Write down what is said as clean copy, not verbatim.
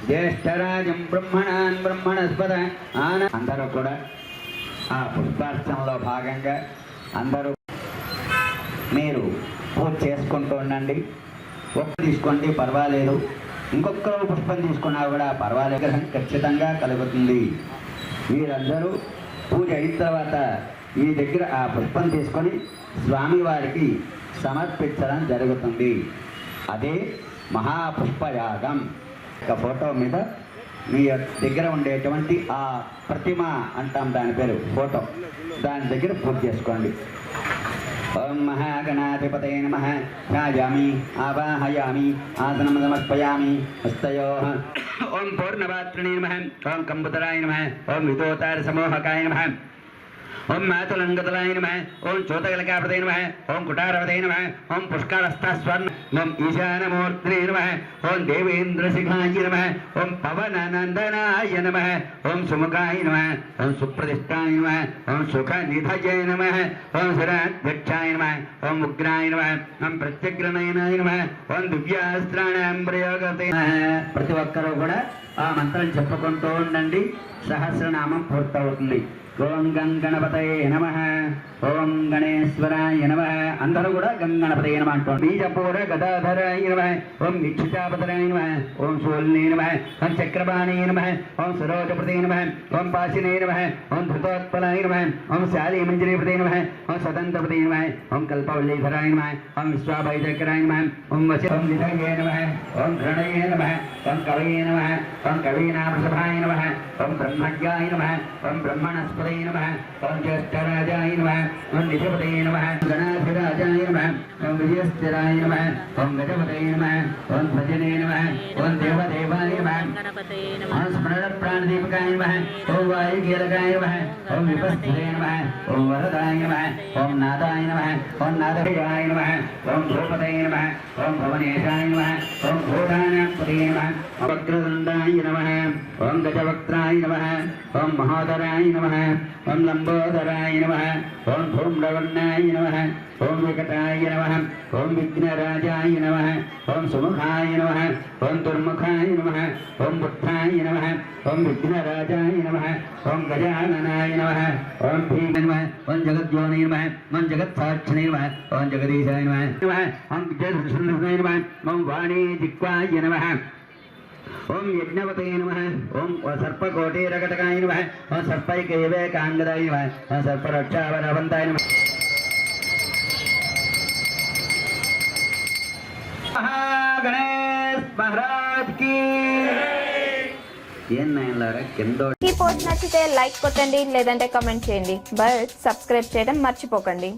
జ్యేష్ఠరాజం బ్రహ్మణాన్ బ్రహ్మణస్పద అందరూ కూడా ఆ పుష్పార్చనలో భాగంగా అందరూ మీరు పూజ చేసుకుంటూ ఉండండి. ఒక్క తీసుకోండి పర్వాలేదు, ఇంకొకరు పుష్పం తీసుకున్నా కూడా పర్వాలేదు, ఖచ్చితంగా కలుగుతుంది. మీరందరూ పూజ అయిన తర్వాత ఈ దగ్గర ఆ పుష్పం తీసుకొని స్వామివారికి సమర్పించడం జరుగుతుంది. అదే మహాపుష్పయాగం. ఒక ఫోటో మీద మీ దగ్గర ఉండేటువంటి ఆ ప్రతిమ అంటాం, దాని పేరు ఫోటో, దాని దగ్గర పూజ చేసుకోండి. ఓం మహాగణాధిపతయే నమః. ధ్యాయామి ఆవాహయామి ఆసనం సమర్పయామి. హస్తయోః ఓం పూర్ణపాత్రిణే నమః. ఓం కంబుతరాయ నమః. ఓం విదోతార సమోహకాయ నమః. ఓం మాతులంగతలాయ నమః. ఓం చోతకలకాపదే నమః. ఓం కుటారవదే నమః. ఓం పుష్కరస్థస్వర్ణ. ఓం ఈశానమూర్తినే నమః. ఓం దేవేంద్రశిఖాయ నమః. ఓం పవననందనాయ నమః. ఓం సుముఖాయ నమః. ఓం సుప్రతిష్ఠాయ నమః. ఓం సుఖనిధయే నమః. ఓం శరాధ్యక్షాయ నమః. ఓం ఉగ్రాయ నమః. ఓం ప్రత్యగ్రనయనాయ నమః. ఓం దివ్యాస్త్రాణాం ప్రయోగతే. ప్రతి ఒక్కరూ కూడా ఆ మంత్రం చెప్పుకుంటూ ఉండండి. సహస్రనామం పూర్తవుతుంది. ఓం గంగణపతయే నమః. ఓం గణేశ్వరాయ నమః. అందరూ కూడా గంగణపతయే నమః అంటారు. బీజపూర గదాధరాయ నమః. ఓం నిక్షితాపతరాయ నమః. ఓం శూల్నే నమః. ఓం చక్రపాణే నమః. ఓం సరోజపతే నమః. ఓం పాశినే నమః. ఓం ధృతోత్పలాయ నమః. ఓం శాలీమంజరీపతే నమః. ఓం స్వతంత్రపతే నమః. ఓం కల్పవల్లీధరాయ నమః. ఓం విశ్వాభయచక్రాయ నమః. ఓం ఓం నిధయే నమః. ఓం ధృణయే నమః. ఓం కవయే నమః. ఓం కవీనామృషభాయ నమః. ఓం బ్రహ్మజ్ఞాయ నమః. ఓం బ్రహ్మణస్పతే నమః. ఓం జ్యేష్ఠరాజాయ నమః. ఓం నిజపతే నమః. గణాధిరాజాయ నమః. ఓం విజయస్థిరాయ నమః. ఓం గజపతే నమః. ఓం భజనే నమః. ఓం దేవదేవాయ నమః. ఓం స్మరణ ప్రాణదీపకాయ నమః. ఓం వాయుకీలకాయ నమః. ఓం విపస్థితే నమః. ఓం వరదాయ నమః. ఓం నాదాయ నమః. ఓం నాదభయాయ నమః. ఓం భూపతే నమః. ఓం భువనేశాయ నమః. ఓం భూతానాంపతే నమః. వక్రదండాయ నమః. ఓం గజవక్త్రాయ నమః. ఓం మహోదరాయ నమః. ఓం లంబోదరాయ నమః. ఓం ధూమ్రవర్ణాయ నమః. ఓం వికటాయ నమః. ఓం విఘ్నరాజాయ నమః. ఓం సుముఖాయ నమః. ఓం దుర్ముఖాయ నమః. ఓం బుద్ధాయ నమః. ఓం విఘ్నరాజాయ నమః. ఓం గజాననాయ నమః. ఓం భీమాయ నమః. ఓం జగద్యోనే నమః. ఓం జగత్సాక్షిణే నమః. ఓం జగదీశాయ నమః. ఓం జగద్సుందరాయ నమః. ఓం వాణీ జిహ్వాయ నమః. ఓం యజ్ఞవతే నమః. ఓం సర్పకోటీరకటకాయ నమః. ఓం సర్పైకైవేకాంగదాయ నమః. ఓం సర్పరక్షావరవంతాయ నమః. గణేష్ మహారాజ్ కి. ఈ పోస్ట్ నచ్చితే లైక్ కొట్టండి, లేదంటే కమెంట్ చేయండి. బట్ సబ్స్క్రైబ్ చేయడం మర్చిపోకండి.